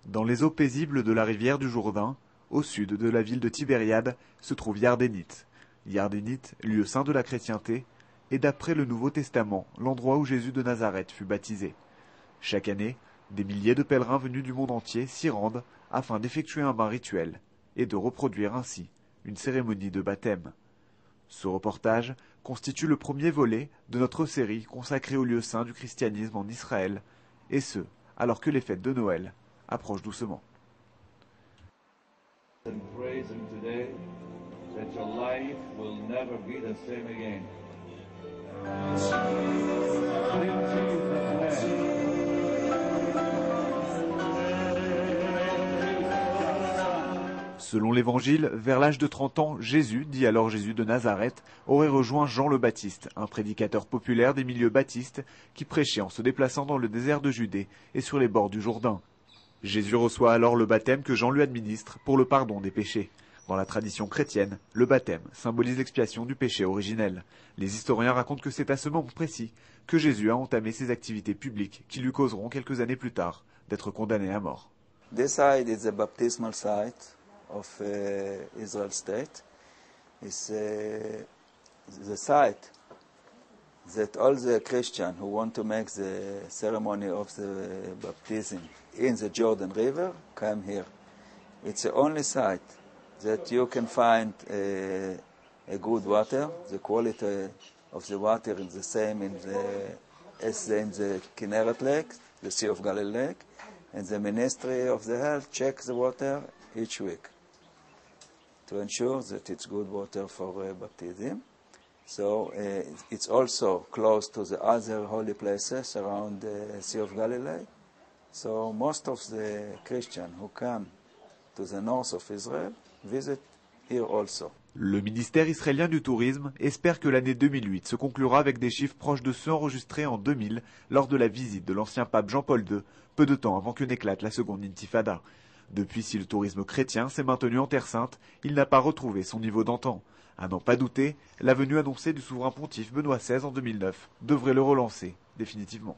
Dans les eaux paisibles de la rivière du Jourdain, au sud de la ville de Tibériade, se trouve Yardénite. Yardénite, lieu saint de la chrétienté, est d'après le Nouveau Testament l'endroit où Jésus de Nazareth fut baptisé. Chaque année, des milliers de pèlerins venus du monde entier s'y rendent afin d'effectuer un bain rituel et de reproduire ainsi une cérémonie de baptême. Ce reportage constitue le premier volet de notre série consacrée au lieu saint du christianisme en Israël, et ce, alors que les fêtes de Noël approchent doucement. Selon l'Évangile, vers l'âge de 30 ans, Jésus, dit alors Jésus de Nazareth, aurait rejoint Jean le Baptiste, un prédicateur populaire des milieux baptistes qui prêchait en se déplaçant dans le désert de Judée et sur les bords du Jourdain. Jésus reçoit alors le baptême que Jean lui administre pour le pardon des péchés. Dans la tradition chrétienne, le baptême symbolise l'expiation du péché originel. Les historiens racontent que c'est à ce moment précis que Jésus a entamé ses activités publiques qui lui causeront quelques années plus tard d'être condamné à mort. This side is the baptismal site of Israel state. It's the site that all the Christians who want to make the ceremony of the baptism in the Jordan River come here. It's the only site that you can find a good water. The quality of the water is the same as in the Kinneret Lake, the Sea of Galilee Lake, and the Ministry of the Health checks the water each week to ensure that it's good water for baptism. So it's also close to the other holy places around the Sea of Galilee. So most of the Christians who come to the north of Israel visit here also. Le ministère israélien du tourisme espère que l'année 2008 se conclura avec des chiffres proches de ceux enregistrés en 2000 lors de la visite de l'ancien pape Jean-Paul II, peu de temps avant que n'éclate la seconde intifada. Depuis, si le tourisme chrétien s'est maintenu en Terre Sainte, il n'a pas retrouvé son niveau d'antan. À n'en pas douter, la venue annoncée du souverain pontife Benoît XVI en 2009 devrait le relancer définitivement.